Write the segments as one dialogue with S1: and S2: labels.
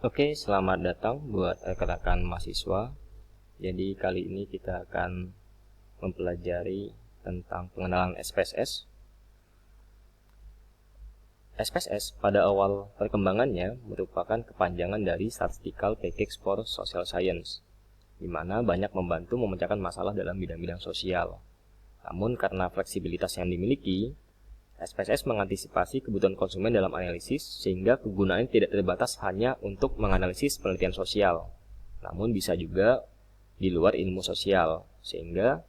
S1: Oke, selamat datang buat rekan-rekan mahasiswa. Jadi kali ini kita akan mempelajari tentang pengenalan SPSS. SPSS pada awal perkembangannya merupakan kepanjangan dari Statistical Package for Social Science, di mana banyak membantu memecahkan masalah dalam bidang-bidang sosial. Namun karena fleksibilitas yang dimiliki, SPSS mengantisipasi kebutuhan konsumen dalam analisis sehingga kegunaannya tidak terbatas hanya untuk menganalisis penelitian sosial, namun bisa juga di luar ilmu sosial, sehingga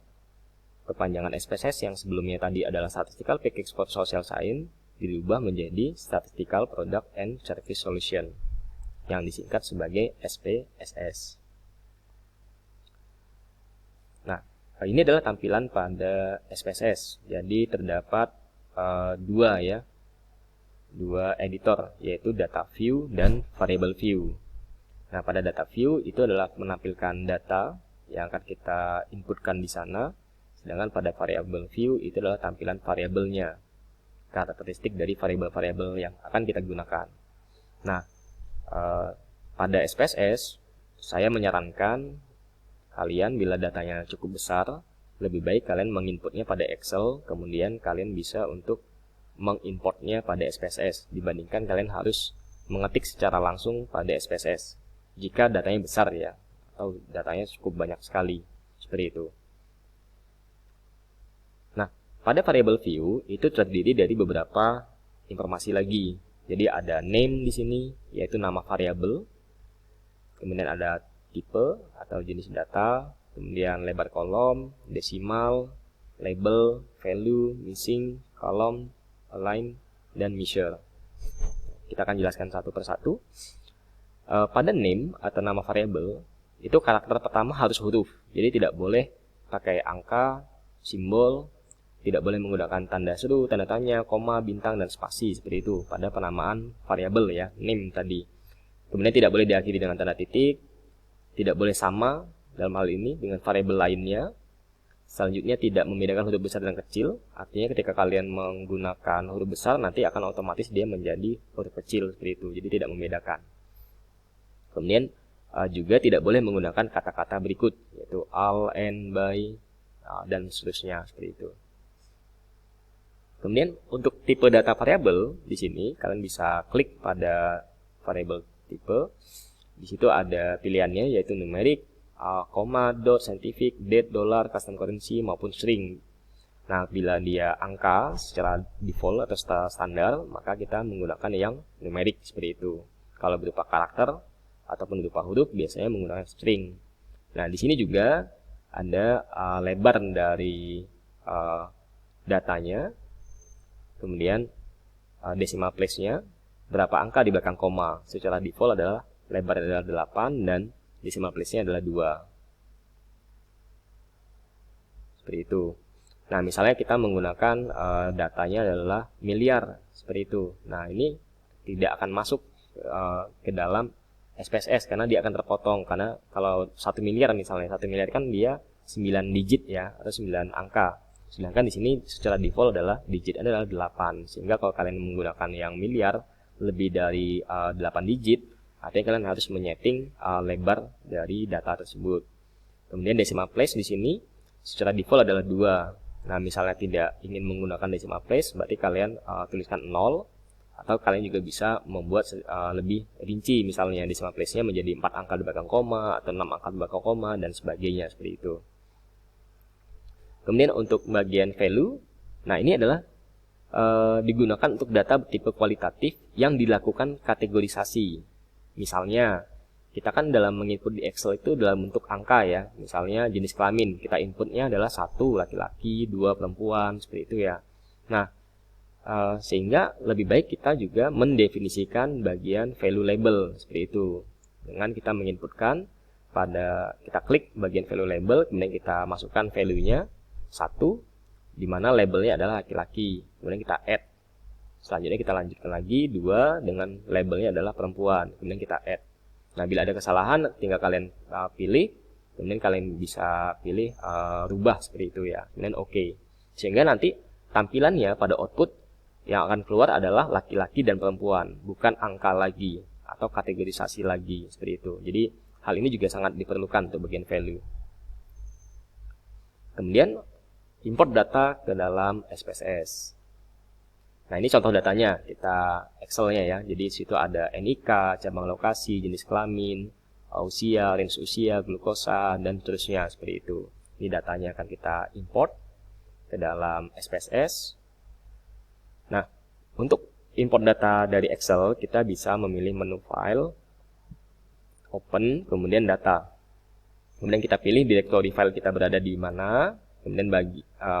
S1: kepanjangan SPSS yang sebelumnya tadi adalah Statistical Package for Social Science dirubah menjadi Statistical Product and Service Solution yang disingkat sebagai SPSS. Nah, ini adalah tampilan pada SPSS. Jadi terdapat dua editor, yaitu data view dan variable view. Nah, pada data view itu adalah menampilkan data yang akan kita inputkan di sana, sedangkan pada variable view itu adalah tampilan variabelnya, karakteristik dari variabel-variabel yang akan kita gunakan. Nah, pada SPSS saya menyarankan kalian bila datanya cukup besar, lebih baik kalian menginputnya pada Excel, kemudian kalian bisa untuk mengimportnya pada SPSS dibandingkan kalian harus mengetik secara langsung pada SPSS jika datanya besar ya, atau datanya cukup banyak sekali, seperti itu. Nah, pada variable view itu terdiri dari beberapa informasi lagi. Jadi ada name di sini, yaitu nama variabel, kemudian ada tipe atau jenis data, kemudian lebar kolom, desimal, label, value, missing, column, align, dan measure. Kita akan jelaskan satu persatu. Pada name atau nama variabel, itu karakter pertama harus huruf. Jadi tidak boleh pakai angka, simbol, tidak boleh menggunakan tanda seru, tanda tanya, koma, bintang, dan spasi seperti itu pada penamaan variabel ya, name tadi. Kemudian tidak boleh diakhiri dengan tanda titik, tidak boleh sama dalam hal ini dengan variabel lainnya. Selanjutnya tidak membedakan huruf besar dan kecil, artinya ketika kalian menggunakan huruf besar nanti akan otomatis dia menjadi huruf kecil seperti itu, jadi tidak membedakan. Kemudian juga tidak boleh menggunakan kata-kata berikut, yaitu all, and, by, dan seterusnya seperti itu. Kemudian untuk tipe data variabel di sini kalian bisa klik pada variabel tipe. Di situ ada pilihannya yaitu numerik, koma, dot, scientific, date, dollar, custom currency maupun string. Nah, bila dia angka secara default atau standar, maka kita menggunakan yang numerik seperti itu. Kalau berupa karakter ataupun berupa huruf biasanya menggunakan string. Nah, di sini juga ada lebar dari datanya, kemudian decimal place-nya, berapa angka di belakang koma. Secara default adalah lebar adalah 8 dan decimal place-nya adalah 2. Seperti itu. Nah, misalnya kita menggunakan datanya adalah miliar, seperti itu. Nah, ini tidak akan masuk ke dalam SPSS karena dia akan terpotong. Karena kalau 1 miliar misalnya, 1 miliar kan dia 9 digit ya, atau 9 angka. Sedangkan di sini secara default adalah digit adalah 8. Sehingga kalau kalian menggunakan yang miliar lebih dari 8 digit, artinya kalian harus menyeting lebar dari data tersebut. Kemudian decimal place di sini secara default adalah 2. Nah, misalnya tidak ingin menggunakan decimal place, berarti kalian tuliskan 0, atau kalian juga bisa membuat lebih rinci, misalnya decimal place-nya menjadi 4 angka di belakang koma atau 6 angka di belakang koma dan sebagainya seperti itu. Kemudian untuk bagian value, nah ini adalah digunakan untuk data tipe kualitatif yang dilakukan kategorisasi. Misalnya, kita kan dalam menginput di Excel itu dalam bentuk angka ya. Misalnya jenis kelamin, kita inputnya adalah 1 laki-laki, 2 perempuan, seperti itu ya. Nah, sehingga lebih baik kita juga mendefinisikan bagian value label, seperti itu. Dengan kita menginputkan kita klik bagian value label, kemudian kita masukkan value-nya 1, di mana labelnya adalah laki-laki. Kemudian kita add. Selanjutnya kita lanjutkan lagi 2 dengan labelnya adalah perempuan. Kemudian kita add. Nah, bila ada kesalahan tinggal kalian pilih, kemudian kalian bisa pilih rubah seperti itu ya. Kemudian oke. Sehingga nanti tampilannya pada output yang akan keluar adalah laki-laki dan perempuan, bukan angka lagi. atau kategorisasi lagi seperti itu. Jadi hal ini juga sangat diperlukan untuk bagian value. Kemudian import data ke dalam SPSS. Nah, ini contoh datanya, kita Excel-nya ya. Jadi situ ada NIK, cabang lokasi, jenis kelamin, usia, range usia, glukosa, dan seterusnya seperti itu. Ini datanya akan kita import ke dalam SPSS. Nah, untuk import data dari Excel, kita bisa memilih menu file, open, kemudian data. Kemudian kita pilih directory file kita berada di mana. Kemudian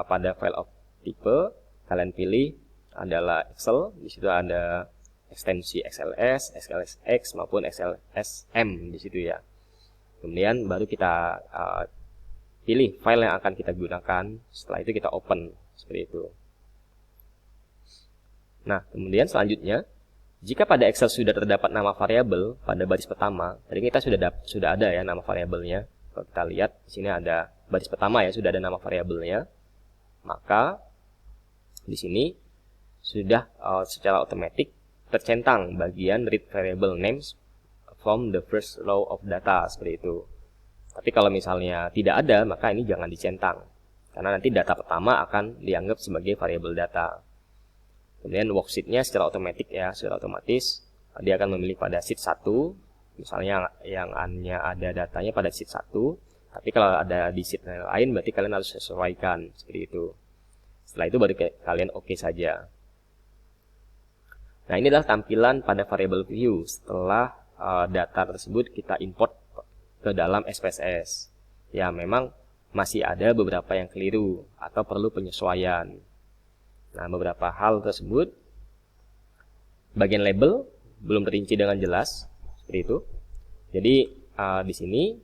S1: pada file of type, kalian pilih adalah Excel. Di situ ada ekstensi XLS, XLSX maupun XLSM di situ ya. Kemudian baru kita pilih file yang akan kita gunakan. Setelah itu kita open seperti itu. Nah, kemudian selanjutnya, jika pada Excel sudah terdapat nama variabel pada baris pertama, tadi kita sudah ada ya nama variabelnya. Kalau kita lihat di sini ada baris pertama ya, sudah ada nama variabelnya. Maka di sini sudah secara otomatis tercentang bagian read variable names from the first row of data seperti itu. Tapi kalau misalnya tidak ada, maka ini jangan dicentang, karena nanti data pertama akan dianggap sebagai variabel data. Kemudian worksheet-nya secara otomatis dia akan memilih pada sheet 1, misalnya yang hanya ada datanya pada sheet 1, tapi kalau ada di sheet lain berarti kalian harus sesuaikan seperti itu. Setelah itu baru kalian oke saja. Nah, ini adalah tampilan pada variable view setelah data tersebut kita import ke dalam SPSS. Ya, memang masih ada beberapa yang keliru atau perlu penyesuaian. Nah, beberapa hal tersebut, bagian label belum terinci dengan jelas seperti itu. Jadi di sini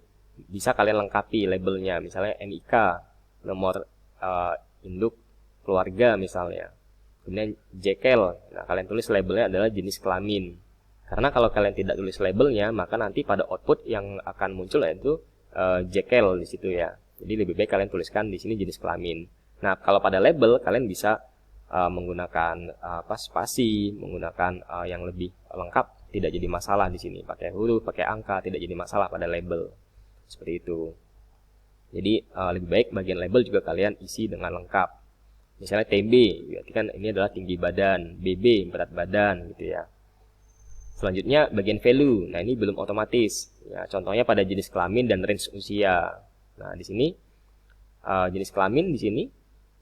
S1: bisa kalian lengkapi labelnya, misalnya NIK, nomor induk keluarga misalnya. Kemudian jekel, nah kalian tulis labelnya adalah jenis kelamin. Karena kalau kalian tidak tulis labelnya, maka nanti pada output yang akan muncul yaitu jekel di situ ya. Jadi lebih baik kalian tuliskan di sini jenis kelamin. Nah, kalau pada label kalian bisa menggunakan spasi, menggunakan yang lebih lengkap, tidak jadi masalah di sini. Pakai huruf, pakai angka, tidak jadi masalah pada label. Seperti itu. Jadi lebih baik bagian label juga kalian isi dengan lengkap. Misalnya TB, berarti kan ini adalah tinggi badan, BB berat badan gitu ya. Selanjutnya bagian value. Nah, ini belum otomatis. Ya, contohnya pada jenis kelamin dan range usia. Nah, di sini jenis kelamin di sini.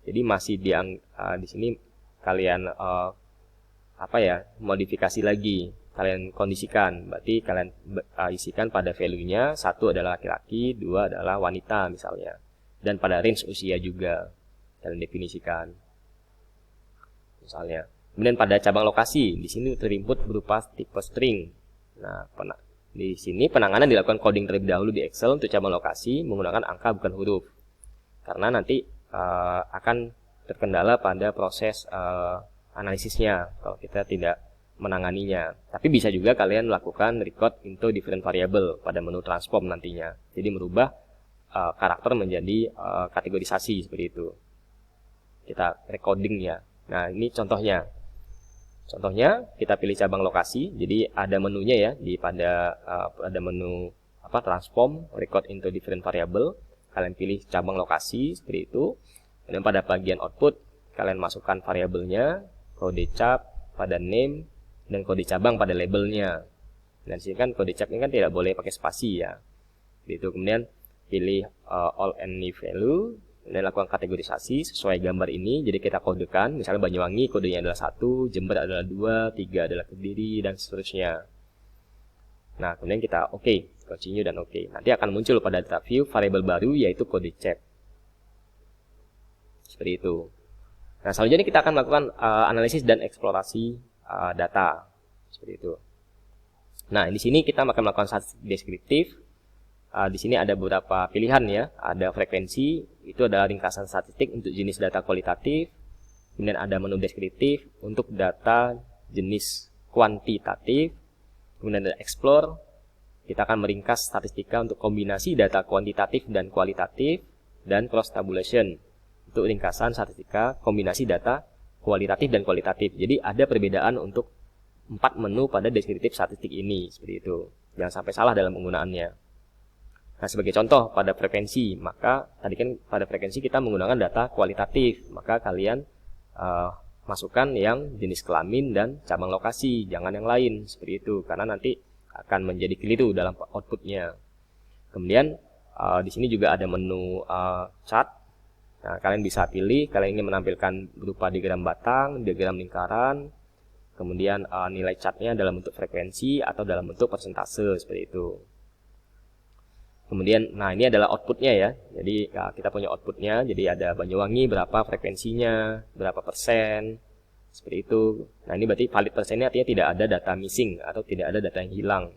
S1: Jadi masih di sini kalian modifikasi lagi. Kalian kondisikan. Berarti kalian isikan pada value-nya 1 adalah laki-laki, 2 adalah wanita misalnya. Dan pada range usia juga kalian definisikan misalnya. Kemudian pada cabang lokasi di sini terinput berupa tipe string. Nah, di sini penanganan dilakukan coding terlebih dahulu di Excel untuk cabang lokasi menggunakan angka bukan huruf, karena nanti akan terkendala pada proses analisisnya kalau kita tidak menanganinya. Tapi bisa juga kalian melakukan record into different variable pada menu transform nantinya, jadi merubah karakter menjadi kategorisasi seperti itu. Kita recording ya. Nah, ini contohnya. Contohnya kita pilih cabang lokasi. Jadi ada menunya ya pada menu transform record into different variable. Kalian pilih cabang lokasi seperti itu. Dan pada bagian output kalian masukkan variabelnya, kode cap pada name dan kode cabang pada labelnya. Dan sini kan kode cap ini kan tidak boleh pakai spasi ya. Gitu. Kemudian pilih all and new value. Dan lakukan kategorisasi sesuai gambar ini. Jadi kita kodekan, misalnya Banyuwangi kodenya adalah 1, Jember adalah 2, 3 adalah Kediri, dan seterusnya. Nah, kemudian kita continue dan Nanti akan muncul pada data view variabel baru yaitu kode cap. Seperti itu. Nah, selanjutnya kita akan melakukan analisis dan eksplorasi data. Seperti itu. Nah, di sini kita akan melakukan statistik deskriptif. Di sini ada beberapa pilihan ya. Ada frekuensi, itu adalah ringkasan statistik untuk jenis data kualitatif. Kemudian ada menu deskriptif untuk data jenis kuantitatif. Kemudian ada explore, kita akan meringkas statistika untuk kombinasi data kuantitatif dan kualitatif. Dan cross tabulation untuk ringkasan statistika kombinasi data kualitatif dan kualitatif. Jadi ada perbedaan untuk 4 menu pada deskriptif statistik ini, seperti itu. Jangan sampai salah dalam penggunaannya. Nah, sebagai contoh pada frekuensi, maka tadi kan pada frekuensi kita menggunakan data kualitatif, maka kalian masukkan yang jenis kelamin dan cabang lokasi, jangan yang lain, seperti itu, karena nanti akan menjadi keliru dalam outputnya. Kemudian di sini juga ada menu chart. Nah, kalian bisa pilih kalian ingin menampilkan berupa diagram batang, diagram lingkaran, kemudian nilai chartnya dalam bentuk frekuensi atau dalam bentuk persentase, seperti itu. Kemudian, nah ini adalah outputnya ya. Jadi kita punya outputnya. Jadi ada Banyuwangi berapa frekuensinya, berapa persen, seperti itu. Nah ini berarti valid persennya artinya tidak ada data missing atau tidak ada data yang hilang.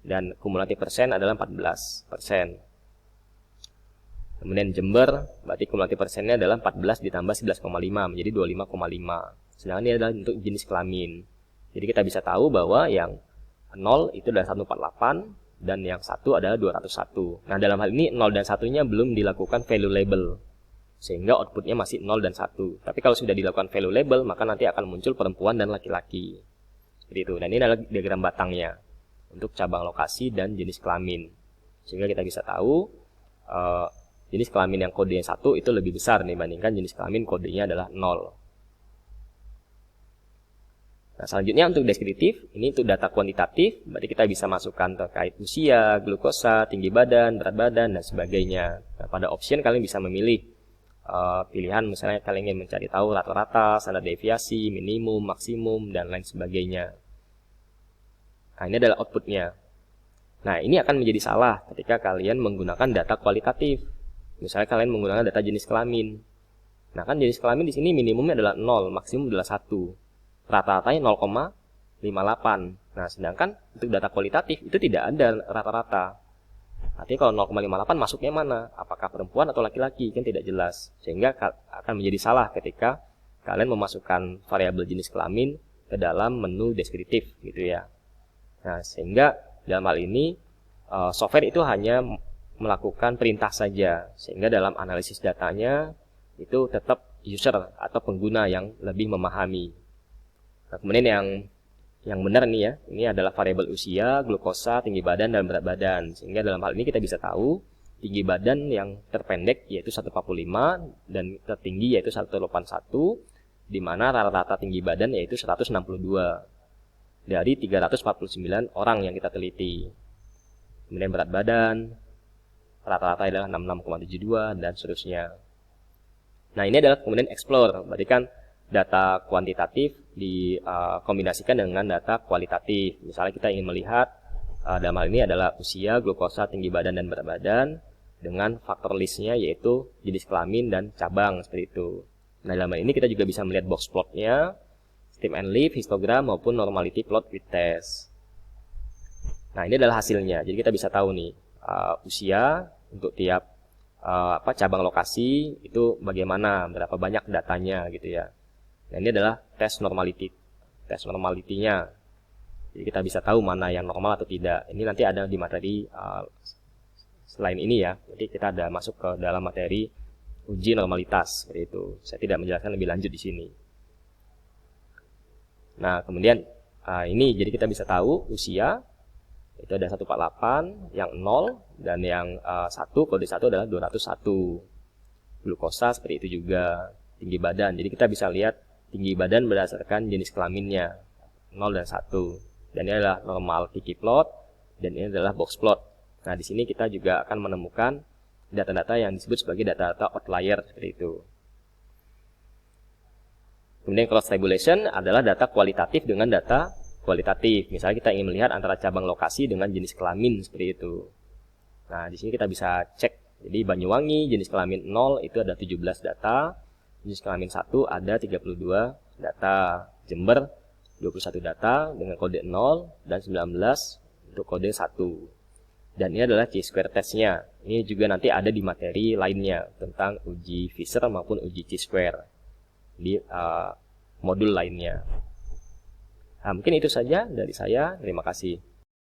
S1: Dan kumulatif persen adalah 14%. Kemudian Jember, berarti kumulatif persennya adalah 14 ditambah 11,5 menjadi 25,5. Sedangkan ini adalah untuk jenis kelamin. Jadi kita bisa tahu bahwa yang 0 itu adalah 148. Dan yang 1 adalah 201. Nah, dalam hal ini 0 dan 1-nya belum dilakukan value label. Sehingga outputnya masih 0 dan 1. Tapi kalau sudah dilakukan value label, maka nanti akan muncul perempuan dan laki-laki. Seperti itu. Dan ini adalah diagram batangnya. Untuk cabang lokasi dan jenis kelamin. Sehingga kita bisa tahu jenis kelamin yang kodenya 1 itu lebih besar dibandingkan jenis kelamin kodenya adalah 0. Nah, selanjutnya untuk deskriptif, ini untuk data kuantitatif, berarti kita bisa masukkan terkait usia, glukosa, tinggi badan, berat badan, dan sebagainya. Nah, pada option kalian bisa memilih pilihan, misalnya kalian ingin mencari tahu rata-rata, standar deviasi, minimum, maksimum, dan lain sebagainya. Nah, ini adalah outputnya. Nah, ini akan menjadi salah ketika kalian menggunakan data kualitatif. Misalnya kalian menggunakan data jenis kelamin. Nah, kan jenis kelamin di sini minimumnya adalah 0, maksimum adalah 1. Rata-ratanya 0,58. Nah, sedangkan untuk data kualitatif itu tidak ada rata-rata. Artinya kalau 0,58 masuknya mana? Apakah perempuan atau laki-laki? Kan tidak jelas. Sehingga akan menjadi salah ketika kalian memasukkan variabel jenis kelamin ke dalam menu deskriptif gitu ya. Nah, sehingga dalam hal ini software itu hanya melakukan perintah saja. Sehingga dalam analisis datanya itu tetap user atau pengguna yang lebih memahami. Nah, kemudian yang benar nih ya, ini adalah variabel usia, glukosa, tinggi badan, dan berat badan. Sehingga dalam hal ini kita bisa tahu tinggi badan yang terpendek yaitu 145 dan tertinggi yaitu 181, di mana rata-rata tinggi badan yaitu 162 dari 349 orang yang kita teliti. Kemudian berat badan rata-rata adalah 66,72 dan seterusnya. Nah, ini adalah kemudian explore, berarti kan data kuantitatif dikombinasikan dengan data kualitatif. Misalnya kita ingin melihat dalam hal ini adalah usia, glukosa, tinggi badan, dan berat badan dengan faktor listnya yaitu jenis kelamin dan cabang, seperti itu. Nah, dalam hal ini kita juga bisa melihat box plotnya, steam and leaf, histogram, maupun normality plot with test. Nah, ini adalah hasilnya. Jadi kita bisa tahu nih usia untuk tiap cabang lokasi itu bagaimana, berapa banyak datanya gitu ya. Nah, ini adalah tes normality-nya. Jadi kita bisa tahu mana yang normal atau tidak. Ini nanti ada di materi selain ini ya. Jadi kita ada masuk ke dalam materi uji normalitas seperti itu. Saya tidak menjelaskan lebih lanjut di sini. Nah, kemudian ini jadi kita bisa tahu usia itu ada 148, yang 0 dan yang 1 kode 1 adalah 201. Glukosa seperti itu juga, tinggi badan. Jadi kita bisa lihat tinggi badan berdasarkan jenis kelaminnya 0 dan 1. Dan ini adalah normal Kiki plot dan ini adalah box plot. Nah, di sini kita juga akan menemukan data-data yang disebut sebagai data-data outlier seperti itu. Kemudian cross tabulation adalah data kualitatif dengan data kualitatif. Misalnya kita ingin melihat antara cabang lokasi dengan jenis kelamin seperti itu. Nah, di sini kita bisa cek. Jadi Banyuwangi jenis kelamin 0 itu ada 17 data. Jenis kelamin 1 ada 32 data. Jember 21 data dengan kode 0 dan 19 untuk kode 1. Dan ini adalah chi-square testnya. Ini juga nanti ada di materi lainnya tentang uji Fisher maupun uji chi-square di modul lainnya. Nah, mungkin itu saja dari saya. Terima kasih.